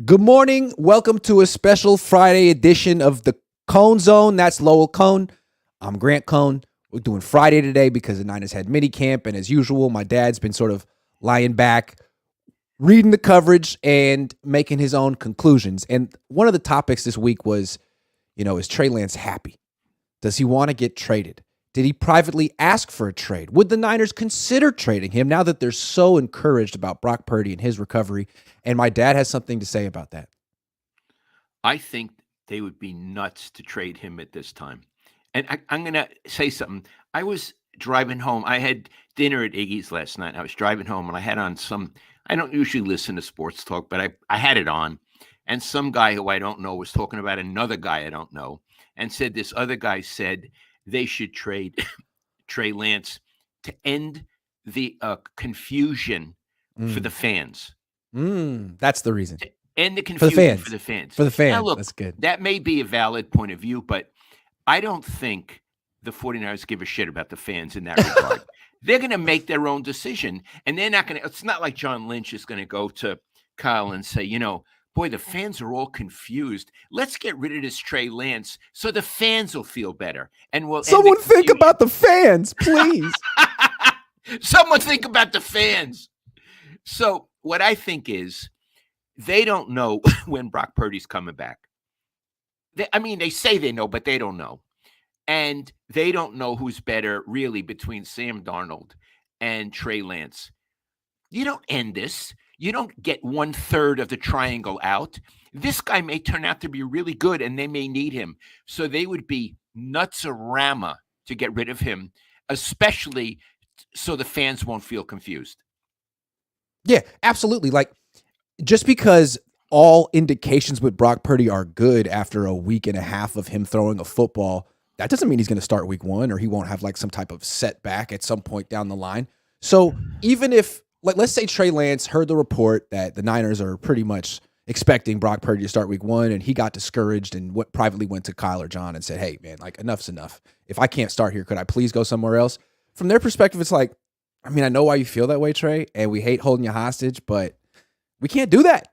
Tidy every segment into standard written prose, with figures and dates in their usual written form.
Good morning. Welcome to a special Friday edition of the Cohn Zone. That's Lowell Cohn. I'm Grant Cohn. We're doing Friday today because the Niners had mini camp, and as usual, my dad's been sort of lying back, reading the coverage and making his own conclusions. And one of the topics this week was, is Trey Lance happy? Does he want to get traded? Did he privately ask for a trade? Would the Niners consider trading him now that they're so encouraged about Brock Purdy and his recovery? And my dad has something to say about that. I think they would be nuts to trade him at this time. And I'm going to say something. I was driving home. I had dinner at Iggy's last night. I was driving home and I had on I don't usually listen to sports talk, but I had it on. And some guy who I don't know was talking about another guy I don't know and said this other guy said they should trade Trey Lance to end the confusion for the fans. That's the reason. And the confusion for the fans. For the fans. Now, look, that's good. That may be a valid point of view, but I don't think the 49ers give a shit about the fans in that regard. They're going to make their own decision, and they're not going to – it's not like John Lynch is going to go to Kyle and say, boy, the fans are all confused. Let's get rid of this Trey Lance so the fans will feel better. And we'll Someone think about the fans, please. Someone think about the fans. So what I think is they don't know when Brock Purdy's coming back. They say they know, but they don't know. And they don't know who's better, really, between Sam Darnold and Trey Lance. You don't end this. You don't get 1/3 of the triangle out. This guy may turn out to be really good, and they may need him. So they would be nuts-a-rama to get rid of him, especially so the fans won't feel confused. Yeah, absolutely. Like, just because all indications with Brock Purdy are good after a week and a half of him throwing a football, that doesn't mean he's going to start week one or he won't have like some type of setback at some point down the line. So even if, let's say Trey Lance heard the report that the Niners are pretty much expecting Brock Purdy to start week one, and he got discouraged and privately went to Kyle or John and said, hey, man, like enough's enough. If I can't start here, could I please go somewhere else? From their perspective, it's like, I know why you feel that way, Trey, and we hate holding you hostage, but we can't do that.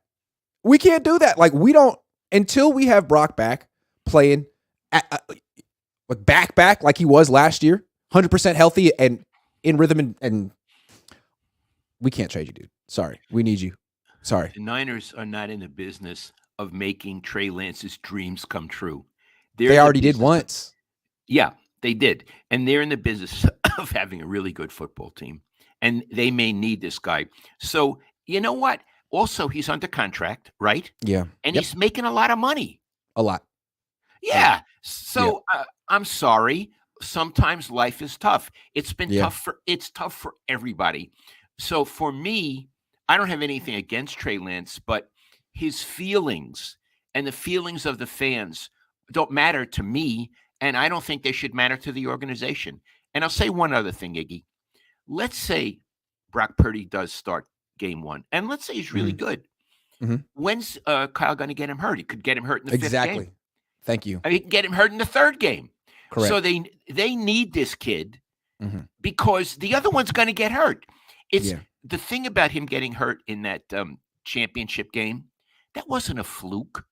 We can't do that. Like, we don't, until we have Brock back playing back like he was last year, 100% healthy and in rhythm, and we can't trade you, dude. Sorry. We need you. Sorry. The Niners are not in the business of making Trey Lance's dreams come true. They already did once. Yeah, they did. And they're in the business of having a really good football team. And they may need this guy. So, you know what? Also, he's under contract, right? Yeah. And he's making a lot of money. A lot. Yeah. So I'm sorry. Sometimes life is tough. It's been tough for everybody. So for me, I don't have anything against Trey Lance, but his feelings and the feelings of the fans don't matter to me, and I don't think they should matter to the organization. And I'll say one other thing, Iggy. Let's say Brock Purdy does start game one, and let's say he's really good. Mm-hmm. When's Kyle going to get him hurt? He could get him hurt in the fifth game. Thank you. He can get him hurt in the third game. Correct. So they need this kid because the other one's going to get hurt. It's the thing about him getting hurt in that championship game. That wasn't a fluke.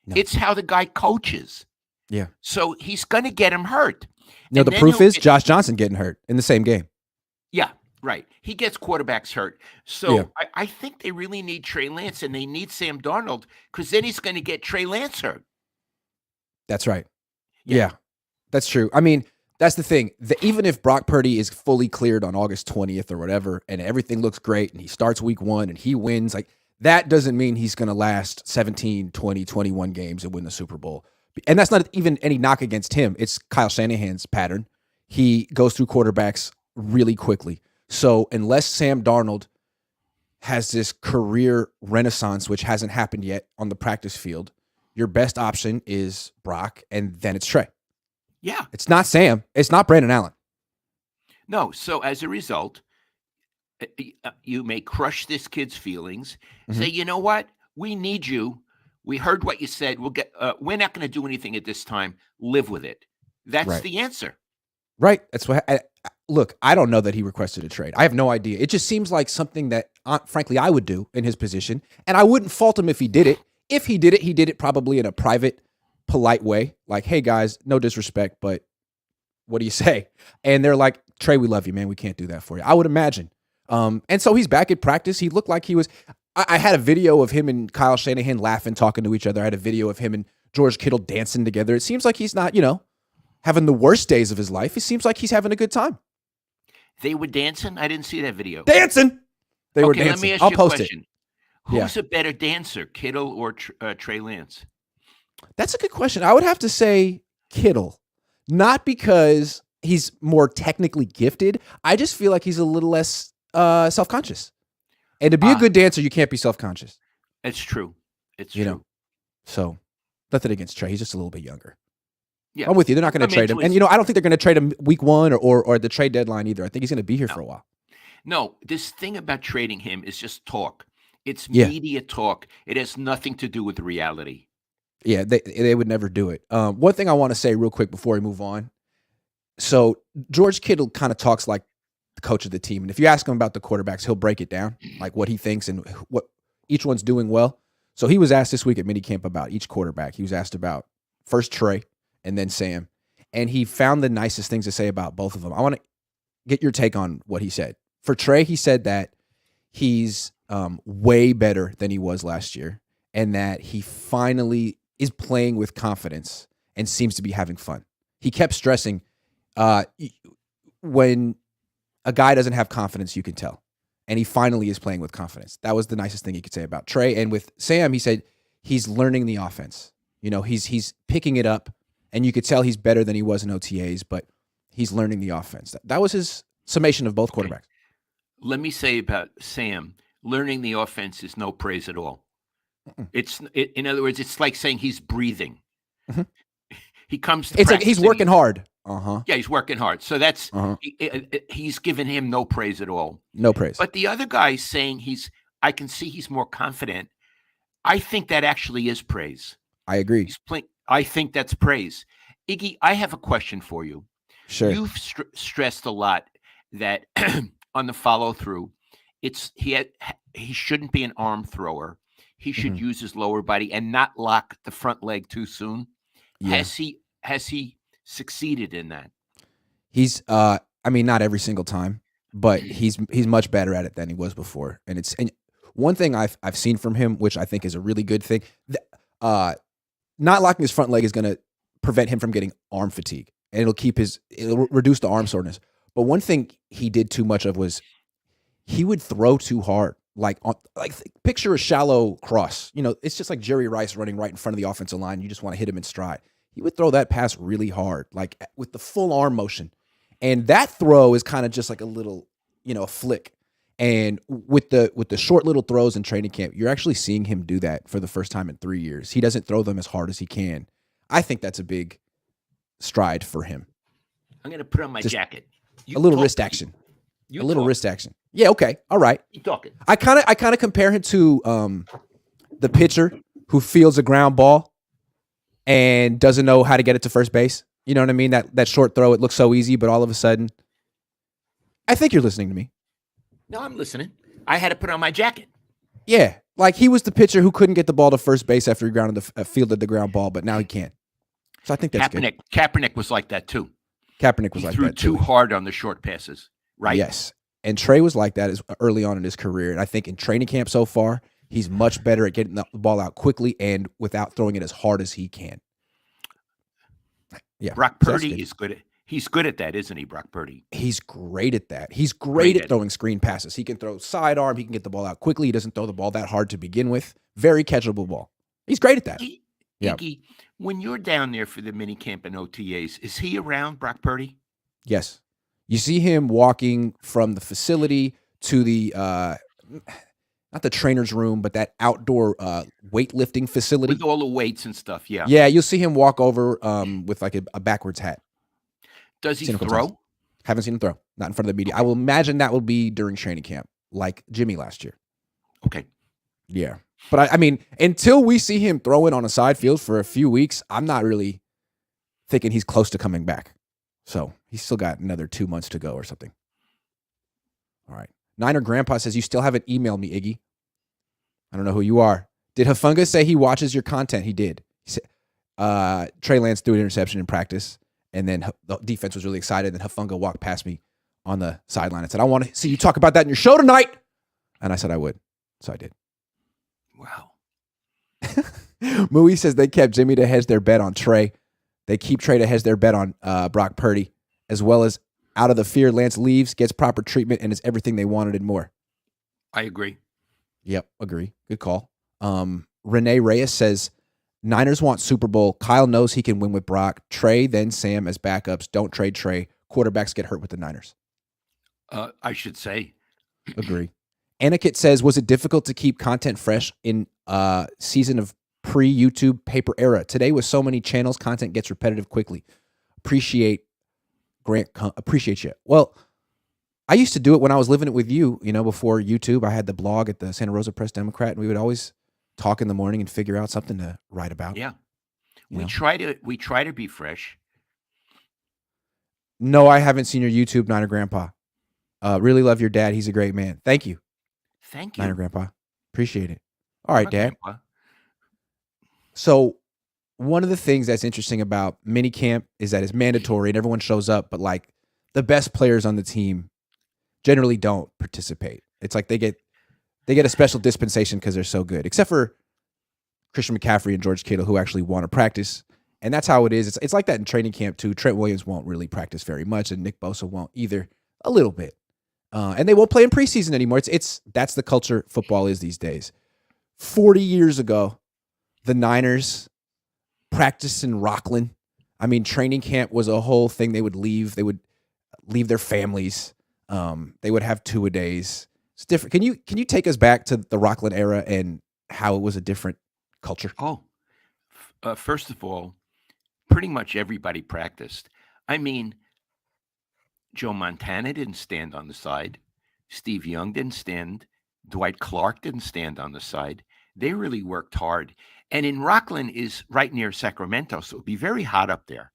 No. It's how the guy coaches. Yeah. So he's going to get him hurt. No, the proof is Josh Johnson getting hurt in the same game. Yeah, right. He gets quarterbacks hurt. So I think they really need Trey Lance, and they need Sam Darnold because then he's going to get Trey Lance hurt. That's right. Yeah, that's true. That's the thing. Even if Brock Purdy is fully cleared on August 20th or whatever, and everything looks great, and he starts week one and he wins, like that doesn't mean he's going to last 17, 20, 21 games and win the Super Bowl. And that's not even any knock against him. It's Kyle Shanahan's pattern. He goes through quarterbacks really quickly. So unless Sam Darnold has this career renaissance, which hasn't happened yet on the practice field, your best option is Brock, and then it's Trey. Yeah. It's not Sam. It's not Brandon Allen. No. So as a result, you may crush this kid's feelings. Say, you know what? We need you. We heard what you said. We're not going to do anything at this time. Live with it. That's the answer. Right. That's what. Look, I don't know that he requested a trade. I have no idea. It just seems like something that, frankly, I would do in his position, and I wouldn't fault him if he did it. if he did it probably in a private, polite way. Like, hey guys, no disrespect, but what do you say? And they're like, Trey, we love you, man. We can't do that for you. I would imagine. And so he's back at practice. He looked like he was. I had a video of him and Kyle Shanahan laughing, talking to each other. I had a video of him and George Kittle dancing together. It seems like he's not, having the worst days of his life. It seems like he's having a good time. They were dancing? I didn't see that video. Dancing. They were dancing. Let me ask I'll you a post question. Who's a better dancer, Kittle or Trey Lance? That's a good question. I would have to say Kittle. Not because he's more technically gifted. I just feel like he's a little less self-conscious. And to be a good dancer, you can't be self-conscious. It's true. It's true. So, nothing against Trey. He's just a little bit younger. Yeah. I'm with you. They're not going to trade him. And, I don't think they're going to trade him week 1 or the trade deadline either. I think he's going to be here for a while. No, this thing about trading him is just talk. It's media talk. It has nothing to do with reality. Yeah, they would never do it. One thing I want to say real quick before we move on. So George Kittle kind of talks like the coach of the team. And if you ask him about the quarterbacks, he'll break it down, like what he thinks and what each one's doing well. So he was asked this week at minicamp about each quarterback. He was asked about first Trey and then Sam. And he found the nicest things to say about both of them. I want to get your take on what he said. For Trey, he said that he's way better than he was last year and that he finally is playing with confidence and seems to be having fun. He kept stressing when a guy doesn't have confidence, you can tell. And he finally is playing with confidence. That was the nicest thing he could say about Trey. And with Sam, he said he's learning the offense. He's picking it up, and you could tell he's better than he was in OTAs, but he's learning the offense. That was his summation of both quarterbacks. Let me say about Sam, learning the offense is no praise at all. In other words, it's like saying he's breathing. Mm-hmm. He comes to it's like he's working hard. Yeah, he's working hard. So that's he's given him no praise at all. No praise. But the other guy's saying I can see he's more confident. I think that actually is praise. I agree. I think that's praise. Iggy, I have a question for you. Sure. You've stressed a lot that on the follow through, he shouldn't be an arm thrower. He should use his lower body and not lock the front leg too soon. Yeah. Has he succeeded in that? He's not every single time, but he's much better at it than he was before. And one thing I've seen from him, which I think is a really good thing, not locking his front leg is going to prevent him from getting arm fatigue, and it'll reduce the arm soreness. But one thing he did too much of was he would throw too hard. Like picture a shallow cross. It's just like Jerry Rice running right in front of the offensive line. You just want to hit him in stride. He would throw that pass really hard, like with the full arm motion. And that throw is kind of just like a little, a flick. And with the short little throws in training camp, you're actually seeing him do that for the first time in 3 years. He doesn't throw them as hard as he can. I think that's a big stride for him. I'm going to put on my jacket. A little wrist action. Wrist action. Yeah, okay. All right. Keep talking. I kind of compare him to the pitcher who fields a ground ball and doesn't know how to get it to first base. You know what I mean? That short throw, it looks so easy, but all of a sudden, I think you're listening to me. No, I'm listening. I had to put on my jacket. Yeah, like he was the pitcher who couldn't get the ball to first base after he fielded the ground ball, but now he can. So I think that's good. Kaepernick was like that too. He threw too hard on the short passes, right? Yes. And Trey was like that early on in his career. And I think in training camp so far, he's much better at getting the ball out quickly and without throwing it as hard as he can. Yeah. Brock Purdy is good. He's good at that, isn't he, Brock Purdy? He's great at that. He's great at throwing screen passes. He can throw sidearm. He can get the ball out quickly. He doesn't throw the ball that hard to begin with. Very catchable ball. He's great at that. Iggy, when you're down there for the mini camp and OTAs, is he around, Brock Purdy? Yes. You see him walking from the facility to the, not the trainer's room, but that outdoor weightlifting facility. With all the weights and stuff, yeah. Yeah, you'll see him walk over with like a backwards hat. Does he throw? Haven't seen him throw. Not in front of the media. I will imagine that will be during training camp, like Jimmy last year. Okay. Yeah. But I mean, until we see him throwing on a side field for a few weeks, I'm not really thinking he's close to coming back. So he's still got another 2 months to go or something. All right. Niner Grandpa says, you still haven't emailed me, Iggy. I don't know who you are. Did Hufanga say he watches your content? He did. He said, Trey Lance threw an interception in practice, and then the defense was really excited. And Hufanga walked past me on the sideline and said, I want to see you talk about that in your show tonight. And I said I would. So I did. Wow. Mooey says they kept Jimmy to hedge their bet on Trey. They keep Trey to hedge their bet on Brock Purdy, as well as out of the fear Lance leaves, gets proper treatment, and is everything they wanted and more. I agree. Yep, agree. Good call. Renee Reyes says, Niners want Super Bowl. Kyle knows he can win with Brock. Trey, then Sam as backups. Don't trade Trey. Quarterbacks get hurt with the Niners. I should say. Agree. Aniket says, was it difficult to keep content fresh in season of pre-YouTube paper era? Today with so many channels, content gets repetitive quickly. Appreciate you. Well, I used to do it when I was living it with you, before YouTube. I had the blog at the Santa Rosa Press Democrat, and we would always talk in the morning and figure out something to write about. Yeah. We try to be fresh. No, I haven't seen your YouTube, Niner Grandpa. Really love your dad. He's a great man. Thank you. Thank you. Niner Grandpa. Appreciate it. All right, Dad. Grandpa. So one of the things that's interesting about minicamp is that it's mandatory and everyone shows up, but like the best players on the team generally don't participate. It's like they get a special dispensation because they're so good, except for Christian McCaffrey and George Kittle, who actually want to practice. And that's how it is. It's like that in training camp too. Trent Williams won't really practice very much, and Nick Bosa won't either, a little bit. And they won't play in preseason anymore. That's the culture football is these days. 40 years ago, the Niners practiced in Rockland. I mean, training camp was a whole thing. They would leave their families. They would have two-a-days. It's different. Can you take us back to the Rockland era and how it was a different culture? Oh, first of all, pretty much everybody practiced. I mean, Joe Montana didn't stand on the side. Steve Young didn't stand. Dwight Clark didn't stand on the side. They really worked hard. And in Rockland is right near Sacramento, so it would be very hot up there.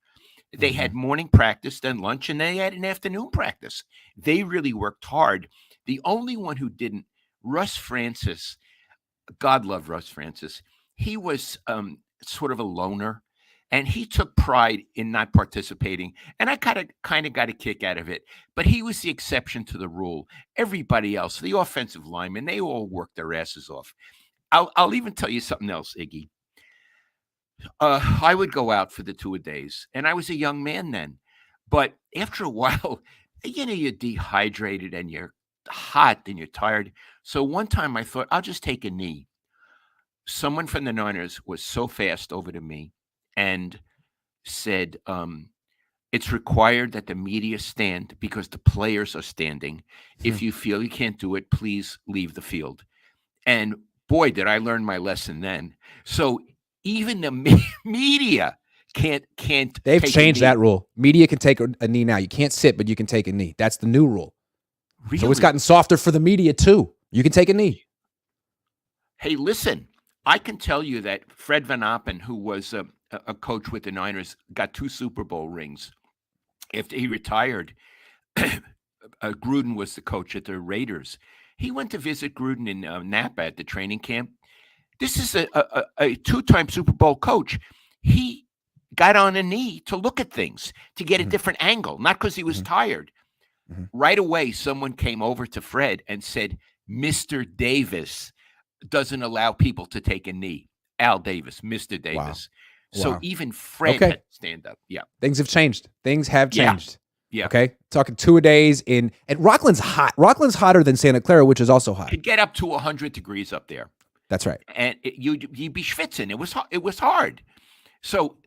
They had morning practice, then lunch, and they had an afternoon practice. They really worked hard. The only one who didn't, Russ Francis, God love Russ Francis, he was sort of a loner, and he took pride in not participating. And I kind of got a kick out of it. But he was the exception to the rule. Everybody else, the offensive linemen, they all worked their asses off. I'll even tell you something else, Iggy. I would go out for the two-a-days, and I was a young man then. But after a while, you're dehydrated and you're hot and you're tired. So one time I thought, I'll just take a knee. Someone from the Niners was so fast over to me and said, it's required that the media stand because the players are standing. If you feel you can't do it, please leave the field. And boy, did I learn my lesson then. So even the media can't. They've changed that rule. Media can take a knee now. You can't sit, but you can take a knee. That's the new rule. Really? So it's gotten softer for the media too. You can take a knee. Hey, listen, I can tell you that Fred Van Appen, who was a coach with the Niners, got 2 Super Bowl rings. After he retired, Gruden was the coach at the Raiders. He went to visit Gruden in Napa at the training camp. This is a 2-time Super Bowl coach. He got on a knee to look at things, to get a different angle, not because he was tired. Right away, someone came over to Fred and said, Mr. Davis doesn't allow people to take a knee. Al Davis, Mr. Davis. Wow. So even Fred had to stand up. Yeah. Things have changed. Things have changed. Yeah. Okay. Talking two-a-days and Rockland's hot. Rockland's hotter than Santa Clara, which is also hot. Could get up to 100 degrees up there. That's right. And you'd be schwitzing. It was hard. So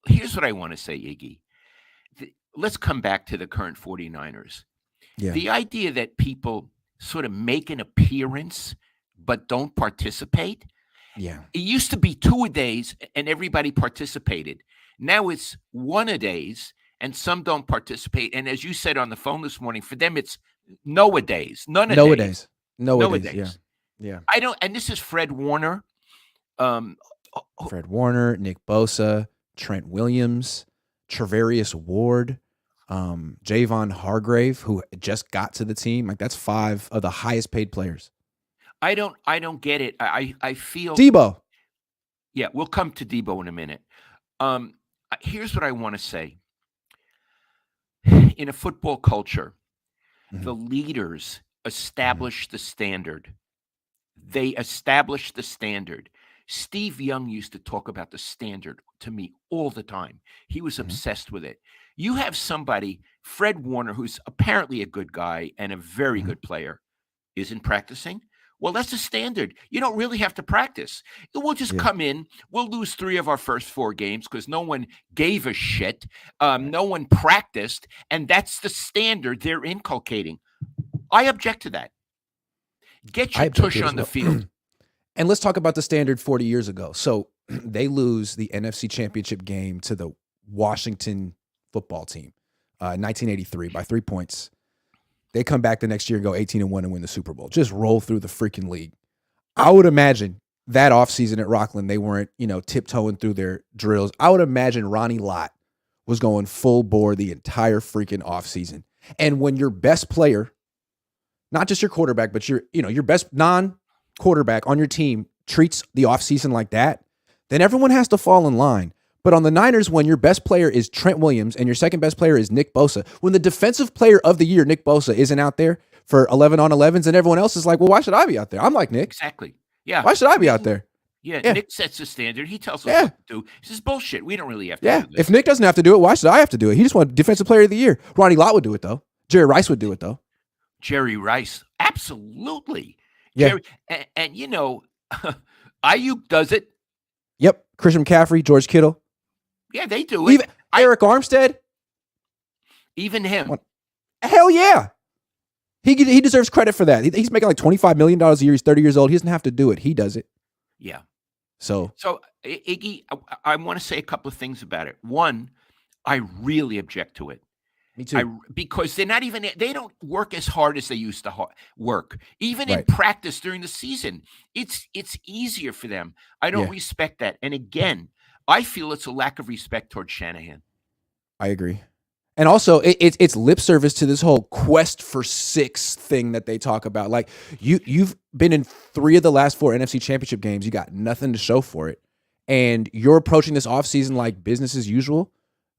here's what I want to say, Iggy. Let's come back to the current 49ers. Yeah. The idea that people sort of make an appearance but don't participate. Yeah. It used to be 2-a-days and everybody participated. Now it's 1-a-days and some don't participate. And as you said on the phone this morning, for them it's no-a-days, none-a-days. No-a-days. Yeah. I don't, and this is Fred Warner. Fred Warner, Nick Bosa, Trent Williams, Trevarius Ward, Javon Hargrave, who just got to the team. Like, that's 5 of the highest paid players. I don't get it. I feel Deebo. yeah, we'll come to Deebo in a minute. Here's what I want to say. In a football culture, Mhm. the leaders establish the standard. They establish the standard. Steve Young used to talk about the standard to me all the time. He was Mhm. obsessed with it. You have somebody, Fred Warner, who's apparently a good guy and a very Mhm. good player, isn't practicing. Well, that's a standard. You don't really have to practice. We'll just Yeah. come in. We'll lose 3 of our first 4 games because no one gave a shit. Right. No one practiced. And that's the standard they're inculcating. I object to that. Get I your object to tush it as on the well. field. And let's talk about the standard 40 years ago. So they lose the NFC Championship game to the Washington football team, 1983 by 3 points. They come back the next year and go 18-1 and win the Super Bowl. Just roll through the freaking league. I would imagine that offseason at Rockland, they weren't, tiptoeing through their drills. I would imagine Ronnie Lott was going full bore the entire freaking offseason. And when your best player, not just your quarterback, but your best non-quarterback on your team treats the offseason like that, then everyone has to fall in line. But on the Niners, when your best player is Trent Williams and your second best player is Nick Bosa, when the defensive player of the year, Nick Bosa, isn't out there for 11-on-11s and everyone else is like, well, why should I be out there? I'm like, Nick, Exactly. Yeah. why should I be out there? Yeah. Yeah. Nick sets the standard. He tells us Yeah. what to do. This is bullshit. We don't really have to Yeah. do this. If Nick doesn't have to do it, why should I have to do it? He just won defensive player of the year. Ronnie Lott would do it, though. Jerry Rice would do it, though. Jerry Rice. Absolutely. Yeah. Jerry, and Ayuk does it. Yep. Christian McCaffrey, George Kittle. Yeah, they do it. Even Eric Armstead. Even him. Hell yeah. He deserves credit for that. He's making like $25 million a year. He's 30 years old. He doesn't have to do it. He does it. Yeah. So Iggy, I want to say a couple of things about it. One, I really object to it. me too. Because they don't work as hard as they used to work. Even in Right. practice during the season, it's easier for them. I don't Yeah. respect that. And again, I feel it's a lack of respect towards Shanahan. I agree. And also, it's lip service to this whole quest for 6 thing that they talk about. Like, you've been in 3 of the last 4 NFC Championship games. You got nothing to show for it. And you're approaching this offseason like business as usual.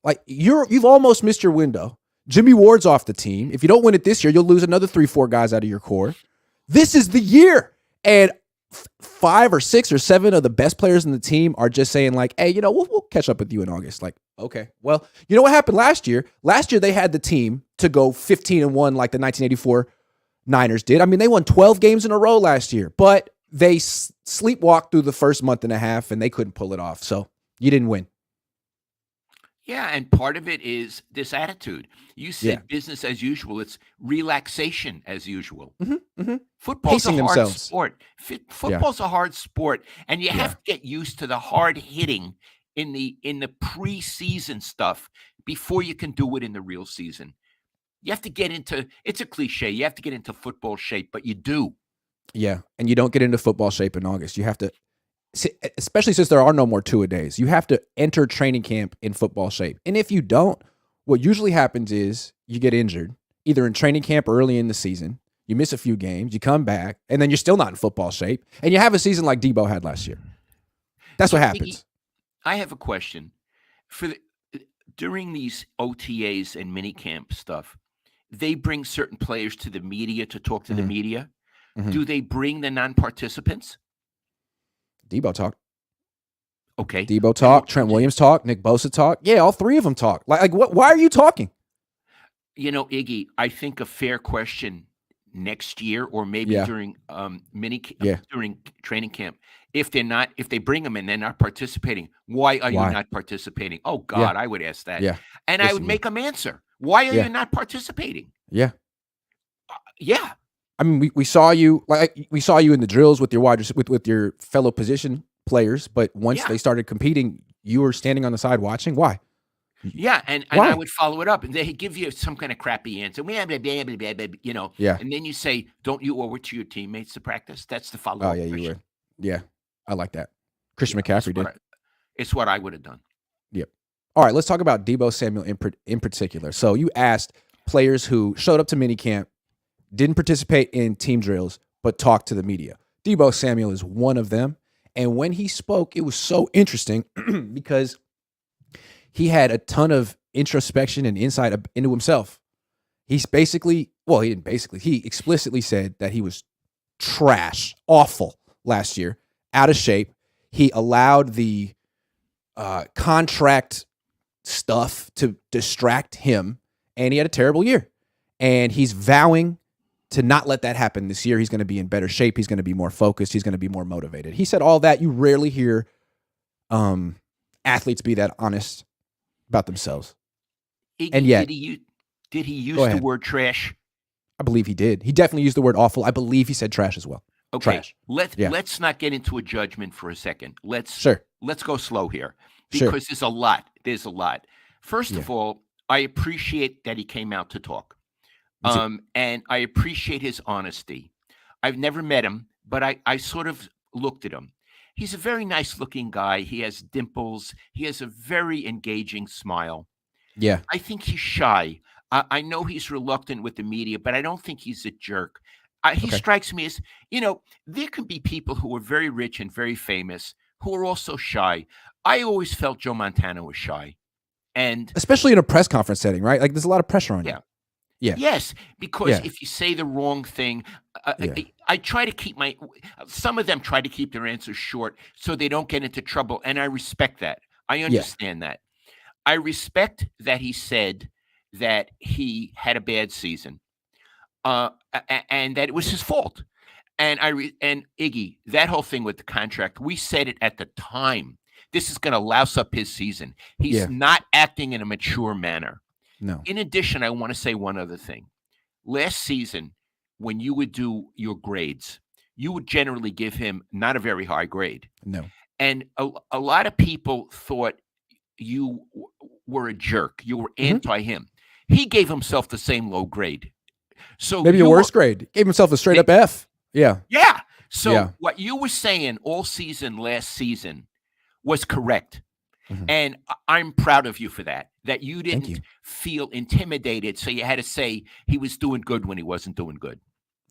Like, you've almost missed your window. Jimmy Ward's off the team. If you don't win it this year, you'll lose another 3-4 guys out of your core. This is the year. And 5 or 6 or 7 of the best players in the team are just saying like, hey, we'll catch up with you in August. Like, okay, well, you know what happened last year? Last year, they had the team to go 15-1 like the 1984 Niners did. I mean, they won 12 games in a row last year, but they sleepwalked through the first month and a half and they couldn't pull it off. So you didn't win. Yeah, and part of it is this attitude. You said business as usual. It's relaxation as usual. Football's Pacing a hard themselves. sport. Football's a hard sport, and you have to get used to the hard hitting in the preseason stuff before you can do it in the real season. You have to get into, it's a cliche, you have to get into football shape, but you do. Yeah, and you don't get into football shape in August. You have to, especially since there are no more two-a-days, you have to enter training camp in football shape. And if you don't, what usually happens is you get injured, either in training camp or early in the season. You miss a few games, you come back, and then you're still not in football shape, and you have a season like Deebo had last year. That's what happens. I have a question. During these OTAs and minicamp stuff, they bring certain players to the media to talk to the media. Do they bring the non-participants? Deebo talked. Okay. Deebo talked. Trent Williams talked. Nick Bosa talked. Yeah, all 3 of them talked. Like what? Why are you talking? Iggy, I think a fair question next year or maybe during during training camp. If they bring them and they're not participating, why are you not participating? Oh God, I would ask that. Yeah. And I would make them answer. Why are you not participating? Yeah. Yeah. I mean, we saw you in the drills with your with your fellow position players, but once they started competing, you were standing on the side watching. Why? Yeah, and I would follow it up, and they give you some kind of crappy answer. Yeah. And then you say, "Don't you owe it to your teammates to practice?" That's the follow-up. Oh yeah, you would. Yeah, I like that. Christian McCaffrey did. It's what I would have done. Yep. All right, let's talk about Deebo Samuel in particular. So you asked players who showed up to minicamp, didn't participate in team drills, but talked to the media. Deebo Samuel is one of them. And when he spoke, it was so interesting because he had a ton of introspection and insight into himself. He's basically, well, he didn't basically, he explicitly said that he was trash, awful last year, out of shape. He allowed the contract stuff to distract him, and he had a terrible year. And he's vowing to not let that happen this year. He's going to be in better shape. He's going to be more focused. He's going to be more motivated. He said all that. You rarely hear athletes be that honest about themselves. And yet, did he use the word trash? I believe he did. He definitely used the word awful. I believe he said trash as well. Okay, trash. Let's not get into a judgment for a second. Let's go slow here because there's a lot. There's a lot. First of all, I appreciate that he came out to talk. And I appreciate his honesty. I've never met him, but I sort of looked at him. He's a very nice looking guy. He has dimples. He has a very engaging smile. Yeah. I think he's shy. I know he's reluctant with the media, but I don't think he's a jerk. He strikes me as, there can be people who are very rich and very famous who are also shy. I always felt Joe Montana was shy. And especially in a press conference setting, right? Like there's a lot of pressure on you. Yeah. Yes, because if you say the wrong thing, I try to keep some of them try to keep their answers short so they don't get into trouble. And I respect that. I understand that. I respect that he said that he had a bad season and that it was his fault. And and Iggy, that whole thing with the contract, we said it at the time. This is going to louse up his season. He's not acting in a mature manner. No. In addition, I want to say one other thing. Last season, when you would do your grades, you would generally give him not a very high grade. No. And a lot of people thought you were a jerk. You were anti him. He gave himself the same low grade. So maybe a worse grade. Gave himself a straight up F. Yeah. Yeah. So what you were saying all season last season was correct. And I'm proud of you for that you didn't feel intimidated. So you had to say he was doing good when he wasn't doing good.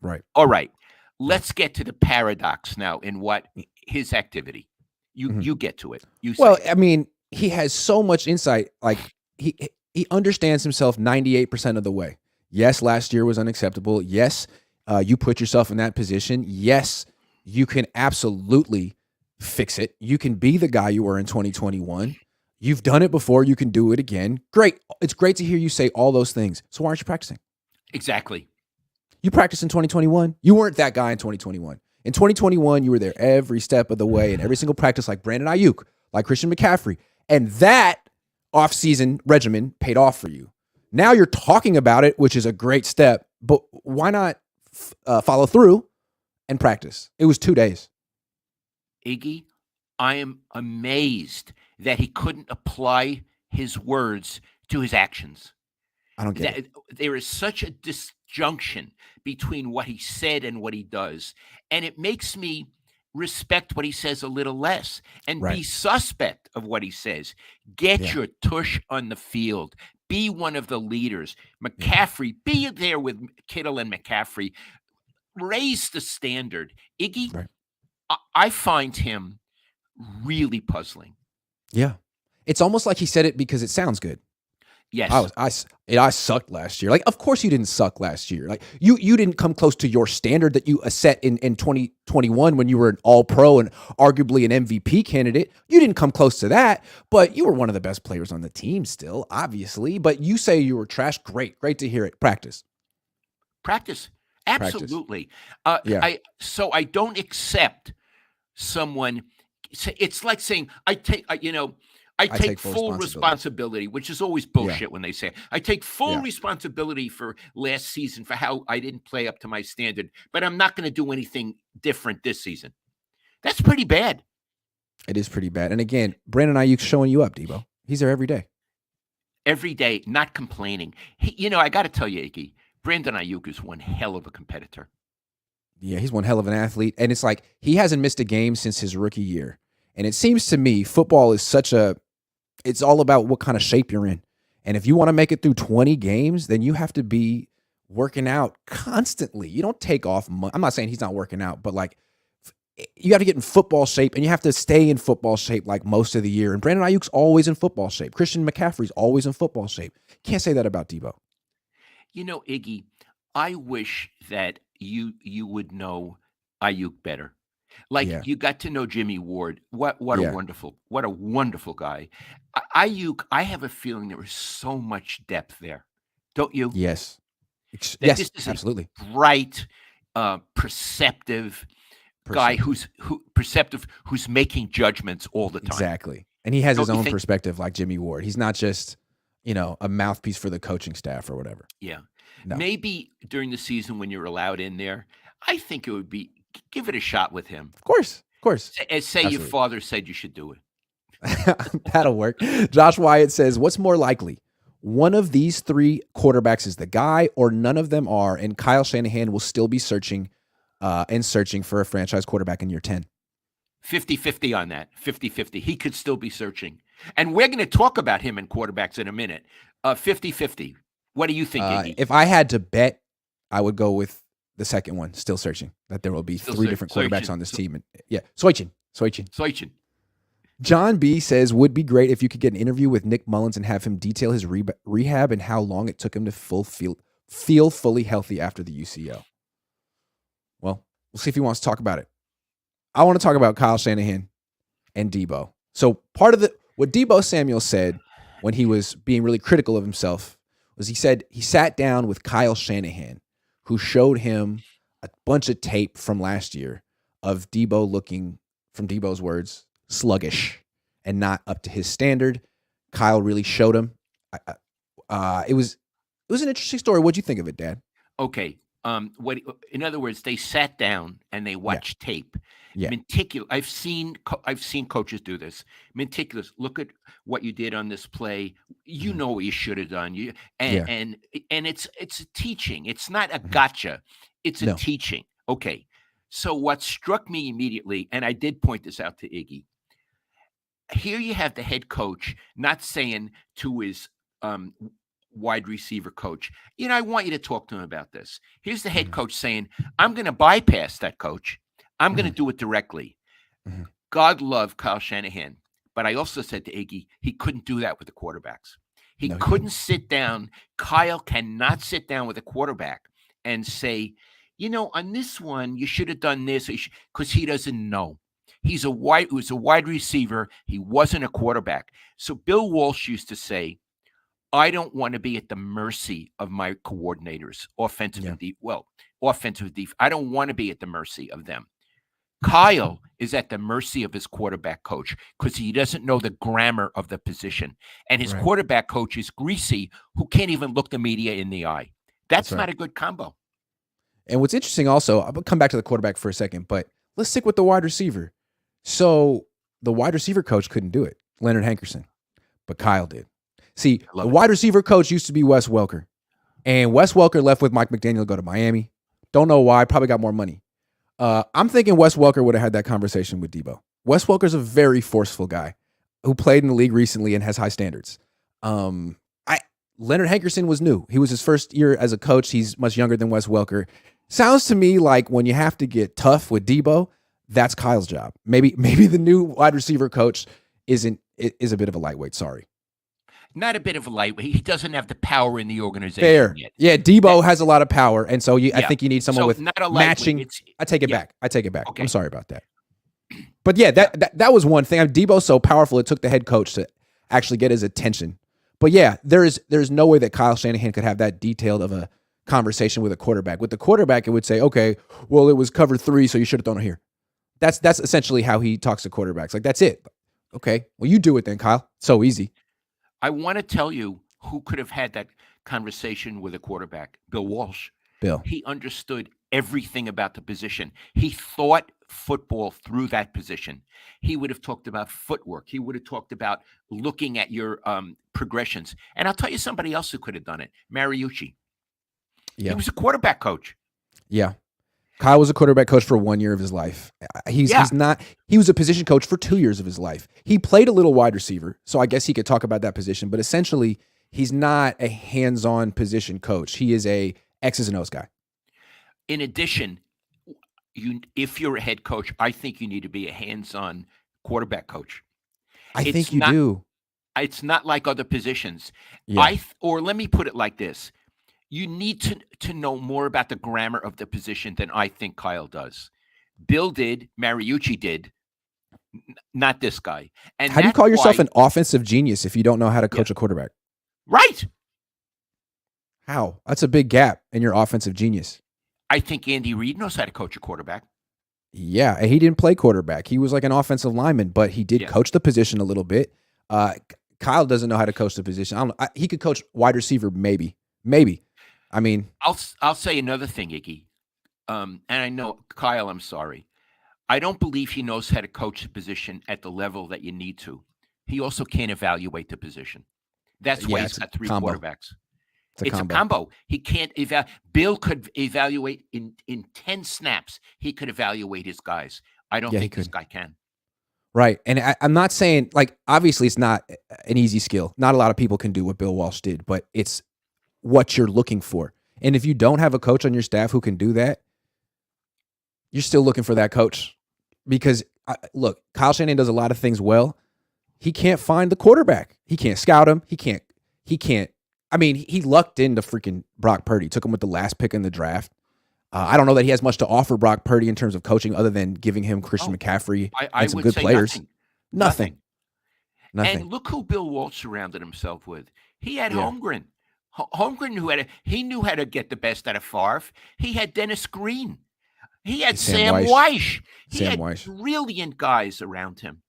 Right. All right. Let's get to the paradox now in what his activity. You get to it. I mean, he has so much insight. Like he understands himself 98% of the way. Yes, last year was unacceptable. Yes, you put yourself in that position. Yes, you can absolutely fix it. You can be the guy you were in 2021. You've done it before. You can do it again. Great. It's great to hear you say all those things. So why aren't you practicing? Exactly. You practiced in 2021. You weren't that guy in 2021. In 2021, you were there every step of the way in every single practice, like Brandon Ayuk, like Christian McCaffrey. And that offseason regimen paid off for you. Now you're talking about it, which is a great step, but why not follow through and practice? It was 2 days. Iggy, I am amazed that he couldn't apply his words to his actions. I don't get it. There is such a disjunction between what he said and what he does. And it makes me respect what he says a little less and be suspect of what he says. Get your tush on the field. Be one of the leaders. McCaffrey, be there with Kittle and McCaffrey. Raise the standard. Iggy, I find him really puzzling. Yeah. It's almost like he said it because it sounds good. Yes. I sucked last year. Like, of course you didn't suck last year. Like you didn't come close to your standard that you set in 2021 when you were an all-pro and arguably an MVP candidate. You didn't come close to that, but you were one of the best players on the team still, obviously. But you say you were trash. Great to hear it. Practice. Absolutely. So I don't accept someone. It's like saying I take full responsibility, which is always bullshit when they say it. I take full responsibility for last season for how I didn't play up to my standard, but I'm not going to do anything different this season. That's pretty bad. It is pretty bad. And again, Brandon Ayuk's showing you up, Deebo. He's there every day. Every day, not complaining. I got to tell you, Iggy, Brandon Ayuk is one hell of a competitor. Yeah, he's one hell of an athlete. And it's like he hasn't missed a game since his rookie year. And it seems to me football is it's all about what kind of shape you're in. And if you want to make it through 20 games, then you have to be working out constantly. You don't take off. I'm not saying he's not working out, but like you have to get in football shape, and you have to stay in football shape like most of the year. And Brandon Ayuk's always in football shape. Christian McCaffrey's always in football shape. Can't say that about Deebo. Iggy, I wish that you would know Ayuk better. Like Yeah. you got to know Jimmy Ward. What Yeah. a wonderful guy. Ayuk, I have a feeling there is so much depth there. Don't you? Yes. That Yes, this is a absolutely. bright, perceptive guy Perceptive. who's making judgments all the time. Exactly. And he has his Don't you own think? perspective like Jimmy Ward. He's not just, a mouthpiece for the coaching staff or whatever. Yeah. No. Maybe during the season when you're allowed in there, I think it would be give it a shot with him. Of course. Of course. Say your Absolutely. father said you should do it. That'll work. Josh Wyatt says, what's more likely? One of these three quarterbacks is the guy, or none of them are, and Kyle Shanahan will still be searching for a franchise quarterback in year 10. 50-50 on that. 50-50. He could still be searching. And we're going to talk about him and quarterbacks in a minute. 50-50. What do you think, Iggy? If I had to bet, I would go with the second one, still searching, that there will be three different quarterbacks on this team. And, yeah, Soichin. John B says, would be great if you could get an interview with Nick Mullins and have him detail his rehab and how long it took him to feel fully healthy after the UCL. Well, we'll see if he wants to talk about it. I want to talk about Kyle Shanahan and Deebo. So part of what Deebo Samuel said when he was being really critical of himself was he said he sat down with Kyle Shanahan, who showed him a bunch of tape from last year of Deebo looking, from Deebo's words, sluggish and not up to his standard. Kyle really showed him. It was an interesting story. What'd you think of it, Dad? Okay. In other words, they sat down and they watched tape. Yeah. Meticulous. I've seen coaches do this. Meticulous. Look at what you did on this play. You know what you should have done. And it's a teaching. It's not a gotcha. It's a teaching. Okay. So what struck me immediately, and I did point this out to Iggy, here you have the head coach not saying to his wide receiver coach, I want you to talk to him about this. Here's the head coach saying, I'm going to bypass that coach. I'm going to do it directly. God love Kyle Shanahan. But I also said to Iggy, he couldn't do that with the quarterbacks. He couldn't sit down. Kyle cannot sit down with a quarterback and say, on this one, you should have done this, because he doesn't know. He was a wide receiver. He wasn't a quarterback. So Bill Walsh used to say, I don't want to be at the mercy of my coordinators, offensive and offensive defense. I don't want to be at the mercy of them. Kyle is at the mercy of his quarterback coach because he doesn't know the grammar of the position. And his quarterback coach is greasy, who can't even look the media in the eye. That's not a good combo. And what's interesting also, I'll come back to the quarterback for a second, but let's stick with the wide receiver. So the wide receiver coach couldn't do it, Leonard Hankerson, but Kyle did. See, the wide receiver coach used to be Wes Welker, and Wes Welker left with Mike McDaniel to go to Miami. Don't know why, probably got more money. I'm thinking Wes Welker would have had that conversation with Deebo. Wes Welker's a very forceful guy who played in the league recently and has high standards. Leonard Hankerson was new. He was his first year as a coach. He's much younger than Wes Welker. Sounds to me like when you have to get tough with Deebo, that's Kyle's job. Maybe the new wide receiver coach is a bit of a lightweight. Sorry. Not a bit of a lightweight. He doesn't have the power in the organization yet. Yeah, Deebo has a lot I think you need someone with not a matching. I take it back. Okay. I'm sorry about that. But yeah, that was one thing. Deebo's so powerful, it took the head coach to actually get his attention. But yeah, there's no way that Kyle Shanahan could have that detailed of a conversation with a quarterback. With the quarterback, it would say, okay, well, it was cover 3, so you should have thrown it here. That's essentially how he talks to quarterbacks. Like, that's it. Okay, well, you do it then, Kyle. So easy. I want to tell you who could have had that conversation with a quarterback. Bill Walsh. Bill. He understood everything about the position. He thought football through that position. He would have talked about footwork. He would have talked about looking at your progressions. And I'll tell you somebody else who could have done it. Mariucci. Yeah. He was a quarterback coach. Yeah. Kyle was a quarterback coach for 1 year of his life. He was a position coach for 2 years of his life. He played a little wide receiver, so I guess he could talk about that position, but essentially he's not a hands-on position coach. He is a X's and O's guy. In addition, if you're a head coach, I think you need to be a hands-on quarterback coach. I It's think you not do. it's not like other positions. Yeah. Or let me put it like this. You need to know more about the grammar of the position than I think Kyle does. Bill did, Mariucci did, not this guy. And How do you that's call yourself why, an offensive genius if you don't know how to yeah, coach a quarterback? right. How? That's a big gap in your offensive genius. I think Andy Reid knows how to coach a quarterback. Yeah, and he didn't play quarterback. He was like an offensive lineman, but he did Yeah. coach the position a little bit. Kyle doesn't know how to coach the position. I don't know. He could coach wide receiver, maybe. I mean, I'll say another thing, Iggy. And I know Kyle, I'm sorry. I don't believe he knows how to coach the position at the level that you need to. He also can't evaluate the position. That's why yeah, he's it's a got three combo. quarterbacks. It's a It's a combo. combo. He can't Bill could evaluate in 10 snaps. He could evaluate his guys. I don't Yeah, he think this could. guy can. Right. And I'm not saying, like, obviously it's not an easy skill. Not a lot of people can do what Bill Walsh did, but it's what you're looking for. And if you don't have a coach on your staff who can do that, you're still looking for that coach. Because, look, Kyle Shanahan does a lot of things well. He can't find the quarterback. He can't scout him. He can't. I mean, he lucked into freaking Brock Purdy, took him with the last pick in the draft. I don't know that he has much to offer Brock Purdy in terms of coaching other than giving him Christian McCaffrey I and some would good say players. nothing. Nothing. And look who Bill Walsh surrounded himself with. He had Yeah. Holmgren. Holmgren, he knew how to get the best out of Favre. He had Dennis Green. He had Sam Weish. He Sam had Weish. brilliant guys around him.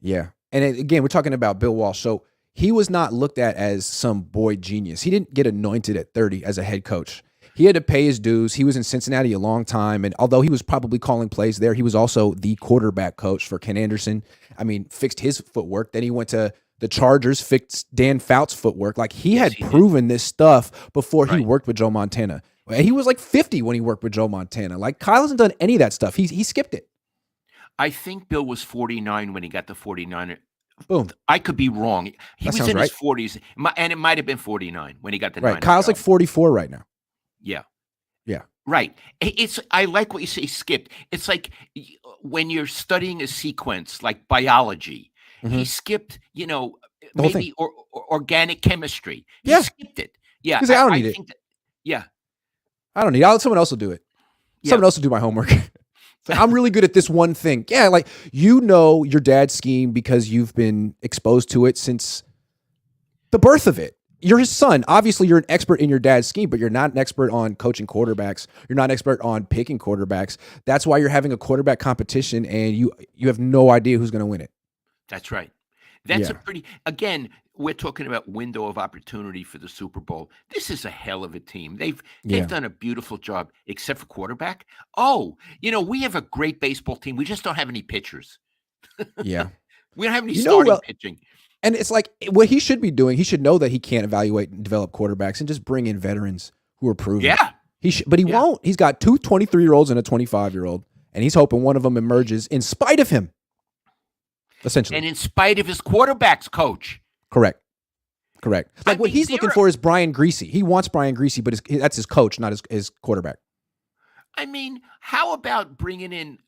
Yeah. And again, we're talking about Bill Walsh. So he was not looked at as some boy genius. He didn't get anointed at 30 as a head coach. He had to pay his dues. He was in Cincinnati a long time. And although he was probably calling plays there, he was also the quarterback coach for Ken Anderson. I mean, fixed his footwork. Then he went to the Chargers, fixed Dan Fouts' footwork. Like he had proven this stuff before he worked with Joe Montana. And he was like 50 when he worked with Joe Montana. Like Kyle hasn't done any of that stuff. He skipped it. I think Bill was 49 when he got the 49er. Boom. I could be wrong. He was in right. his 40s, and it might have been 49 when he got the right. Niners Kyle's job. like 44 right now. Yeah. Yeah. Right. I like what you say, skipped. It's like when you're studying a sequence like biology, he skipped, maybe organic chemistry. He skipped it. Yeah. He's like, I don't need it. Yeah. I don't need it. Someone else will do it. Someone else will do my homework. So I'm really good at this one thing. Yeah, like your dad's scheme because you've been exposed to it since the birth of it. You're his son. Obviously, you're an expert in your dad's scheme, but you're not an expert on coaching quarterbacks. You're not an expert on picking quarterbacks. That's why you're having a quarterback competition, and you have no idea who's going to win it. That's right. That's again, we're talking about window of opportunity for the Super Bowl. This is a hell of a team. They've done a beautiful job, except for quarterback. Oh, we have a great baseball team. We just don't have any pitchers. Yeah. We don't have any starting pitching. And it's like what he should be doing. He should know that he can't evaluate and develop quarterbacks and just bring in veterans who are proven. Yeah. But he won't. He's got two 23-year-olds and a 25-year-old, and he's hoping one of them emerges in spite of him. Essentially. And in spite of his quarterbacks coach. Correct. Like what he's looking for is Brian Greasy. He wants Brian Greasy, but that's his coach, not his quarterback. I mean, how about bringing in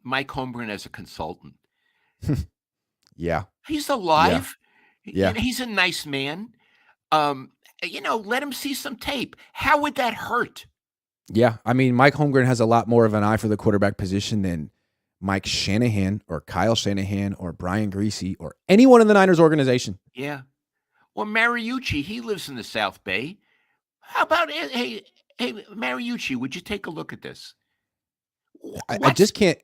Mike Holmgren as a consultant? Yeah. He's alive. Yeah. He's a nice man. Let him see some tape. How would that hurt? Yeah. I mean, Mike Holmgren has a lot more of an eye for the quarterback position than Mike Shanahan or Kyle Shanahan or Brian Greasy or anyone in the Niners organization. Yeah. Or Mariucci, he lives in the South Bay. How about, hey, Mariucci, would you take a look at this? I just can't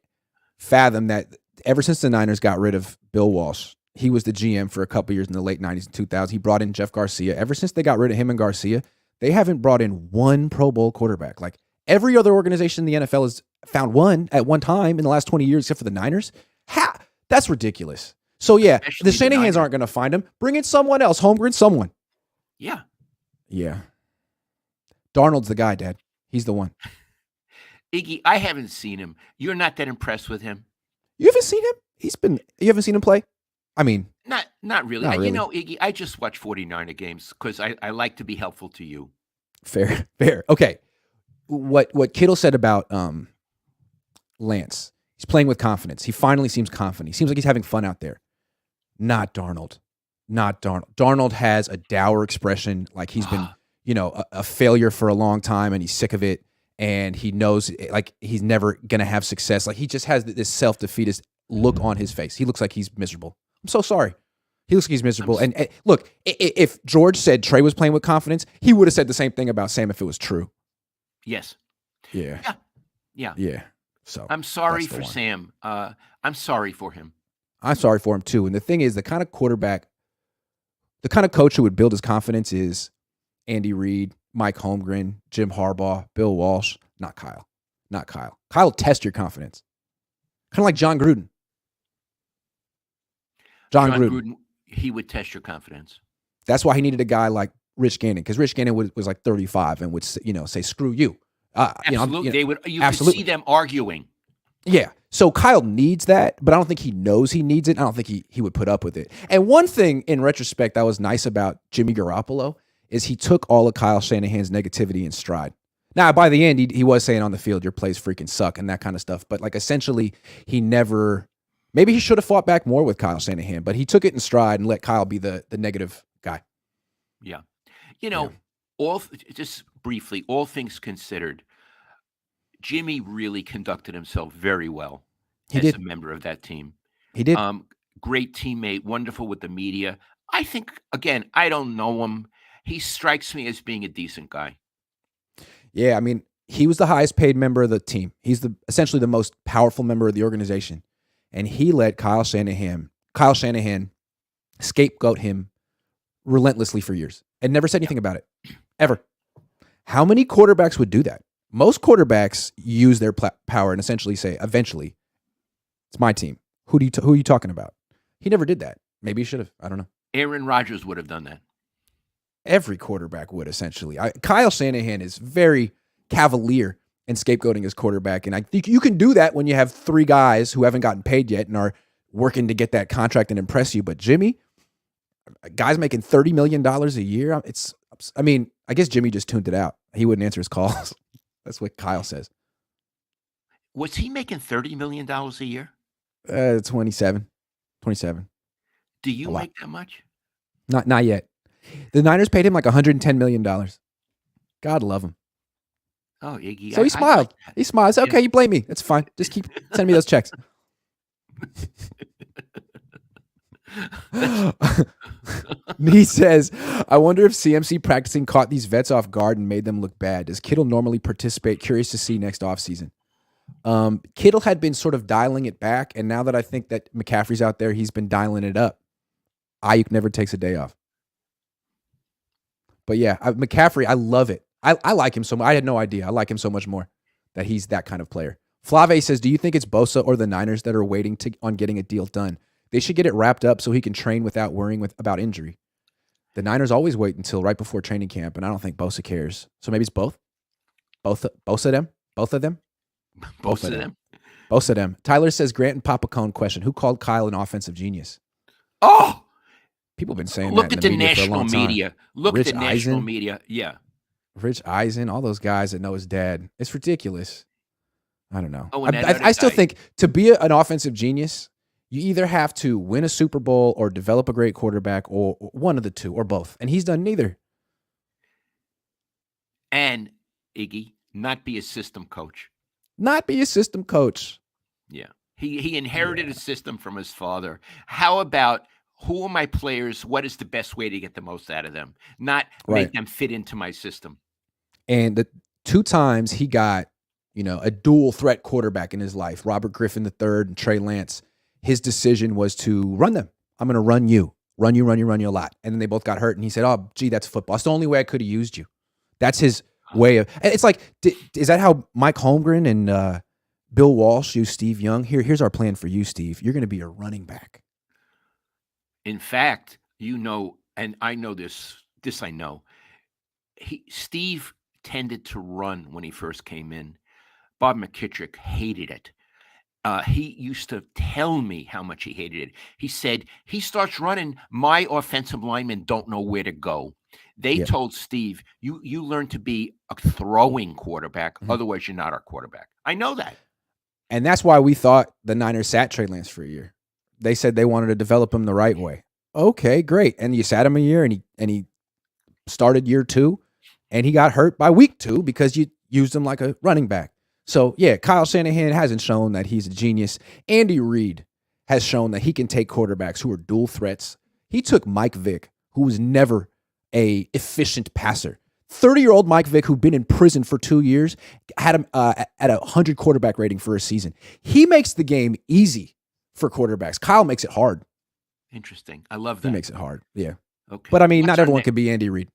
fathom that ever since the Niners got rid of Bill Walsh, he was the GM for a couple years in the late 90s and 2000s. He brought in Jeff Garcia. Ever since they got rid of him and Garcia, they haven't brought in one Pro Bowl quarterback. Like every other organization in the NFL has found one at one time in the last 20 years, except for the Niners. That's ridiculous. So, yeah, the Shanahans aren't going to find him. Bring in someone else. Holmgren, someone. Yeah. Yeah. Darnold's the guy, Dad. He's the one. Iggy, I haven't seen him. You're not that impressed with him? You haven't seen him? You haven't seen him play? I mean. Not really. Not really. Iggy, I just watch 49er games because I like to be helpful to you. Fair. Okay. What Kittle said about Lance. He's playing with confidence. He finally seems confident. He seems like he's having fun out there. Not Darnold. Not Darnold. Darnold has a dour expression, like he's been, a failure for a long time, and he's sick of it, and he knows like he's never gonna have success. Like he just has this self-defeatist look on his face. He looks like he's miserable. I'm so sorry. He looks like he's miserable. And look, if George said Trey was playing with confidence, he would have said the same thing about Sam if it was true. Yes. Yeah. Yeah. So I'm sorry for Sam. I'm sorry for him. I'm sorry for him too. And the thing is, the kind of quarterback, the kind of coach who would build his confidence is Andy Reid, Mike Holmgren, Jim Harbaugh, Bill Walsh, not Kyle. Not Kyle. Kyle will test your confidence. Kind of like John Gruden. John Gruden, he would test your confidence. That's why he needed a guy like Rich Gannon, because Rich Gannon was like 35 and would say, screw you. Absolutely. You could see them arguing. Yeah. So Kyle needs that, but I don't think he knows he needs it. I don't think he would put up with it. And one thing in retrospect that was nice about Jimmy Garoppolo is he took all of Kyle Shanahan's negativity in stride. Now, by the end, he was saying on the field, your plays freaking suck and that kind of stuff. But like essentially, maybe he should have fought back more with Kyle Shanahan, but he took it in stride and let Kyle be the negative guy. Yeah. Just briefly, all things considered, Jimmy really conducted himself very well as a member of that team. He did. Great teammate, wonderful with the media. I think, again, I don't know him. He strikes me as being a decent guy. Yeah, I mean, he was the highest paid member of the team. He's essentially the most powerful member of the organization. And he let Kyle Shanahan scapegoat him relentlessly for years and never said anything about it, ever. How many quarterbacks would do that? Most quarterbacks use their power and essentially say, eventually, it's my team. Who are you talking about? He never did that. Maybe he should have. I don't know. Aaron Rodgers would have done that. Every quarterback would, essentially. Kyle Shanahan is very cavalier in scapegoating his quarterback, and I think you can do that when you have three guys who haven't gotten paid yet and are working to get that contract and impress you. But Jimmy, guys making $30 million a year, I guess Jimmy just tuned it out. He wouldn't answer his calls. That's what Kyle says. Was he making $30 million a year? 27. Do you make that much? Not yet. The Niners paid him like $110 million. God love him. Oh, Iggy. So he smiled. He smiles. Okay, you blame me. That's fine. Just keep sending me those checks. He says, I wonder if CMC practicing caught these vets off guard and made them look bad. Does Kittle normally participate? Curious to see next offseason. Kittle had been sort of dialing it back, and now that I think that McCaffrey's out there, he's been dialing it up. Ayuk never takes a day off. But yeah, McCaffrey, I love it. I like him so much. I had no idea. I like him so much more that he's that kind of player. Flave says, do you think it's Bosa or the Niners that are waiting on getting a deal done? They should get it wrapped up so he can train without worrying about injury. The Niners always wait until right before training camp, and I don't think Bosa cares. So maybe it's both? Both of them? Both of them. Both of them. Tyler says, Grant and Papa Cohn question, who called Kyle an offensive genius? Oh! People have been saying Look that at the national media. Look at the national media. Yeah. Rich Eisen, all those guys that know his dad. It's ridiculous. I don't know. Oh, I still think to be an offensive genius, you either have to win a Super Bowl or develop a great quarterback, or one of the two, or both. And he's done neither. And, Iggy, not be a system coach. Not be a system coach. Yeah. He inherited a system from his father. How about, who are my players? What is the best way to get the most out of them? Not make them fit into my system. And the 2 times he got, a dual threat quarterback in his life, Robert Griffin III and Trey Lance, his decision was to run them. I'm going to run you a lot. And then they both got hurt. And he said, oh, gee, that's football. It's the only way I could have used you. That's his way of, it's like, is that how Mike Holmgren and Bill Walsh used Steve Young? Here's our plan for you, Steve. You're going to be a running back. In fact, and I know this I know, Steve tended to run when he first came in. Bob McKittrick hated it. He used to tell me how much he hated it. He said, he starts running, my offensive linemen don't know where to go. They told Steve, you learn to be a throwing quarterback, otherwise you're not our quarterback. I know that. And that's why we thought the Niners sat Trey Lance for a year. They said they wanted to develop him the right way. Okay, great. And you sat him a year, and he started year 2, and he got hurt by week 2 because you used him like a running back. So, yeah, Kyle Shanahan hasn't shown that he's a genius. Andy Reid has shown that he can take quarterbacks who are dual threats. He took Mike Vick, who was never a efficient passer. 30-year-old Mike Vick, who'd been in prison for 2 years, had him at a 100 quarterback rating for a season. He makes the game easy for quarterbacks. Kyle makes it hard. Interesting. I love that. He makes it hard. Yeah. Okay. But I mean, not everyone can be Andy Reid.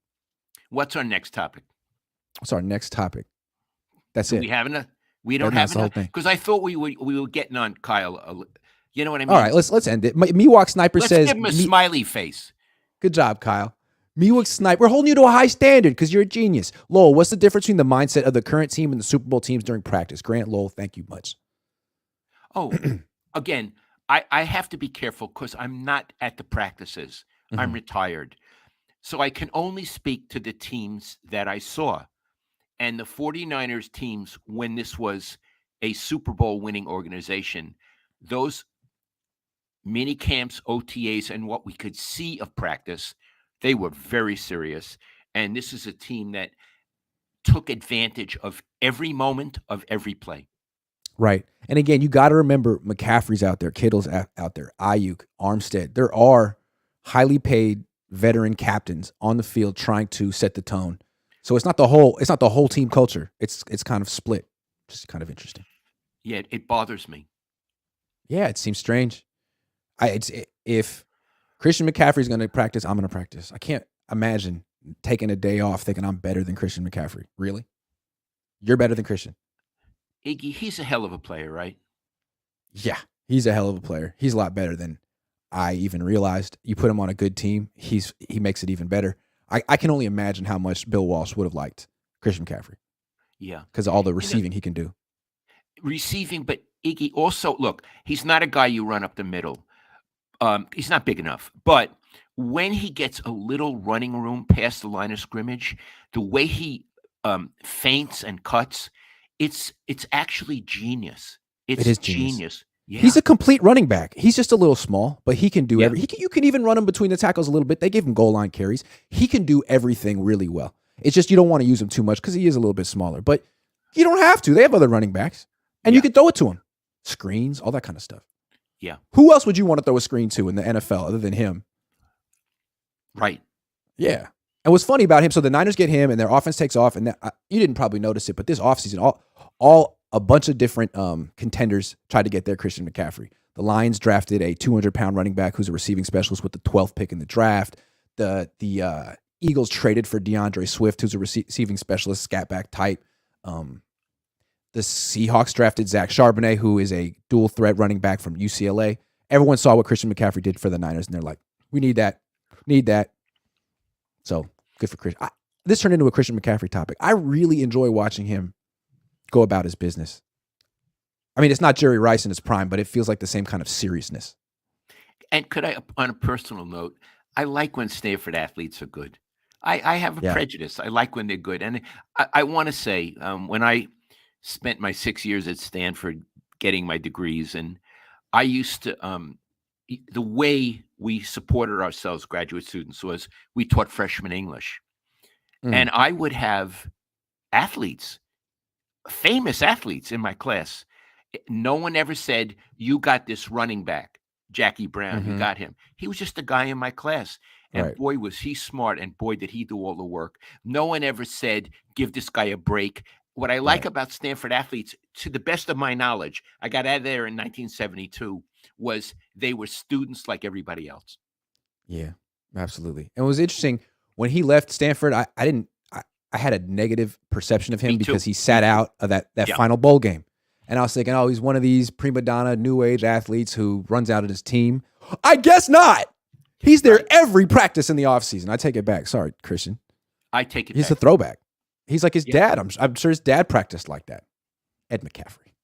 What's our next topic? What's our next topic? That's Do it. we have enough? We don't have enough because I thought we were getting on Kyle. You know what I mean? All right, let's end it. Miwok Sniper says, "Let's give him a smiley face." Good job, Kyle. Miwok Sniper, we're holding you to a high standard because you're a genius. Lowell, what's the difference between the mindset of the current team and the Super Bowl teams during practice? Grant Lowell, thank you much. Oh, again, I have to be careful because I'm not at the practices. Mm-hmm. I'm retired. So I can only speak to the teams that I saw. And the 49ers teams, when this was a Super Bowl winning organization, those mini camps, OTAs, and what we could see of practice, they were very serious. And this is a team that took advantage of every moment of every play. Right. And again, you got to remember McCaffrey's out there, Kittle's out there, Ayuk, Armstead. There are highly paid veteran captains on the field trying to set the tone. So it's not the whole team culture. It's kind of split. Just kind of interesting. Yeah, it bothers me. Yeah, it seems strange. If Christian McCaffrey's going to practice, I'm going to practice. I can't imagine taking a day off thinking I'm better than Christian McCaffrey. Really? You're better than Christian. Iggy, he's a hell of a player, right? Yeah, he's a hell of a player. He's a lot better than I even realized. You put him on a good team, he makes it even better. I can only imagine how much Bill Walsh would have liked Christian McCaffrey. Yeah. Because of all the receiving he can do. Receiving, but Iggy also, look, he's not a guy you run up the middle. He's not big enough. But when he gets a little running room past the line of scrimmage, the way he feints and cuts, it's actually genius. It is genius. Yeah. He's a complete running back. He's just a little small, but he can do everything. You can even run him between the tackles a little bit. They give him goal line carries. He can do everything really well. It's just you don't want to use him too much because he is a little bit smaller. But you don't have to. They have other running backs. And you can throw it to him. Screens, all that kind of stuff. Yeah. Who else would you want to throw a screen to in the NFL other than him? Right. Yeah. And what's funny about him, so the Niners get him and their offense takes off. And you didn't probably notice it, but this offseason, all a bunch of different contenders tried to get their Christian McCaffrey. The Lions drafted a 200-pound running back who's a receiving specialist with the 12th pick in the draft. The Eagles traded for DeAndre Swift, who's a receiving specialist, scat back type. The Seahawks drafted Zach Charbonnet, who is a dual threat running back from UCLA. Everyone saw what Christian McCaffrey did for the Niners, and they're like, we need that. So good for Christian. This turned into a Christian McCaffrey topic. I really enjoy watching him go about his business. I mean, it's not Jerry Rice in his prime, but it feels like the same kind of seriousness. And could I, on a personal note, I like when Stanford athletes are good. I have a prejudice. I like when they're good. And I want to say, when I spent my 6 years at Stanford getting my degrees, and I used to, the way we supported ourselves, graduate students, was we taught freshman English. And I would have athletes, famous athletes in my class. No one ever said, you got this running back, Jackie Brown, you got him. He was just a guy in my class. And boy, was he smart, and boy, did he do all the work. No one ever said, give this guy a break. What I like about Stanford athletes, to the best of my knowledge, I got out of there in 1972, was they were students like everybody else. Yeah, absolutely. And it was interesting, when he left Stanford, I had a negative perception of him because he sat out of that final bowl game. And I was thinking, oh, he's one of these prima donna new age athletes who runs out of his team. I guess not. He's there every practice in the offseason. I take it back. Sorry, Christian. I take it He's back. a throwback. He's like his dad. I'm sure his dad practiced like that. Ed McCaffrey.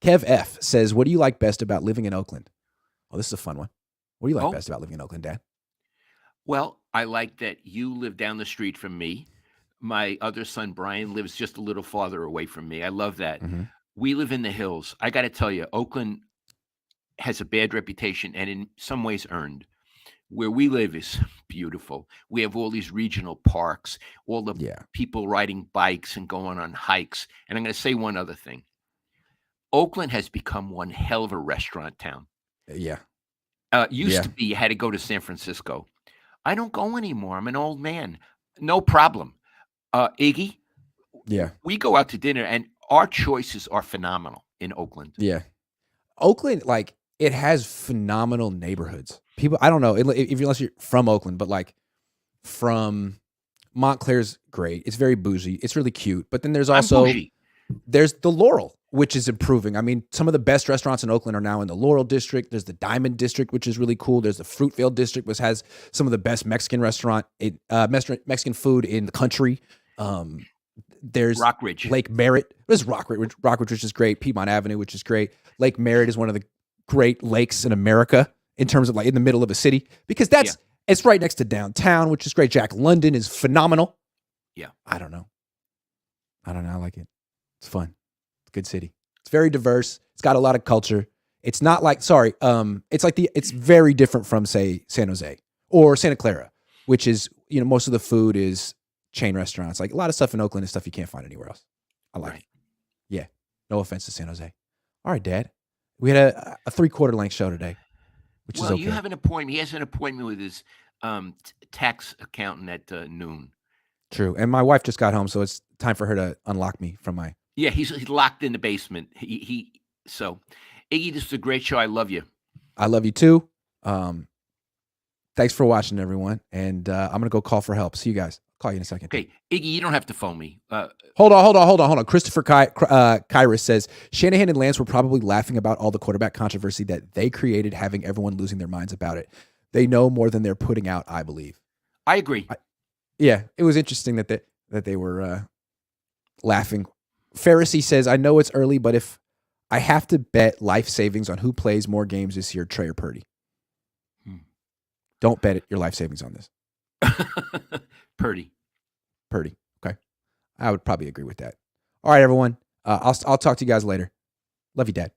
Kev F says, what do you like best about living in Oakland? Oh, this is a fun one. What do you like best about living in Oakland, Dad? Well, I like that you live down the street from me. My other son, Brian, lives just a little farther away from me. I love that. We live in the hills. I got to tell you, Oakland has a bad reputation and in some ways earned. Where we live is beautiful. We have all these regional parks, all the Yeah. people riding bikes and going on hikes. And I'm going to say one other thing. Oakland has become one hell of a restaurant town. Yeah. Used to be you had to go to San Francisco. I don't go anymore. I'm an old man. No problem. Iggy, Yeah. we go out to dinner and our choices are phenomenal in Oakland. Yeah. Oakland, like, it has phenomenal neighborhoods. People, I don't know if unless you're from Oakland, but like from Montclair's great. It's very bougie. It's really cute. But then there's also there's the Laurel, which is improving. I mean, some of the best restaurants in Oakland are now in the Laurel district. There's the Diamond district, which is really cool. There's the Fruitvale district, which has some of the best Mexican Mexican food in the country. There's Rockridge, Lake Merritt. There's Rockridge, which is great. Piedmont Avenue, which is great. Lake Merritt is one of the great lakes in America in terms of like in the middle of a city because it's right next to downtown, which is great. Jack London is phenomenal. Yeah. I don't know. I like it. It's fun. It's a good city. It's very diverse. It's got a lot of culture. It's not like, it's very different from, say, San Jose or Santa Clara, which is, most of the food is chain restaurants. Like a lot of stuff in Oakland is stuff you can't find anywhere else. I like it. Yeah. No offense to San Jose. All right, Dad. We had a 3/4 length show today, which is okay. You have an appointment. He has an appointment with his tax accountant at noon. True. And my wife just got home, so it's time for her to unlock me from my... Yeah, he's locked in the basement. So, Iggy, this is a great show. I love you. I love you too. Thanks for watching, everyone. And I'm going to go call for help. See you guys. Call you in a second. Okay, Iggy, you don't have to phone me. Hold on. Christopher Kyrus says, Shanahan and Lance were probably laughing about all the quarterback controversy that they created, having everyone losing their minds about it. They know more than they're putting out, I believe. I agree. Yeah, it was interesting that they were laughing. Pharisee says, I know it's early, but if I have to bet life savings on who plays more games this year, Trey or Purdy. Don't bet your life savings on this. Purdy. Okay. I would probably agree with that. All right, everyone. I'll talk to you guys later. Love you, Dad.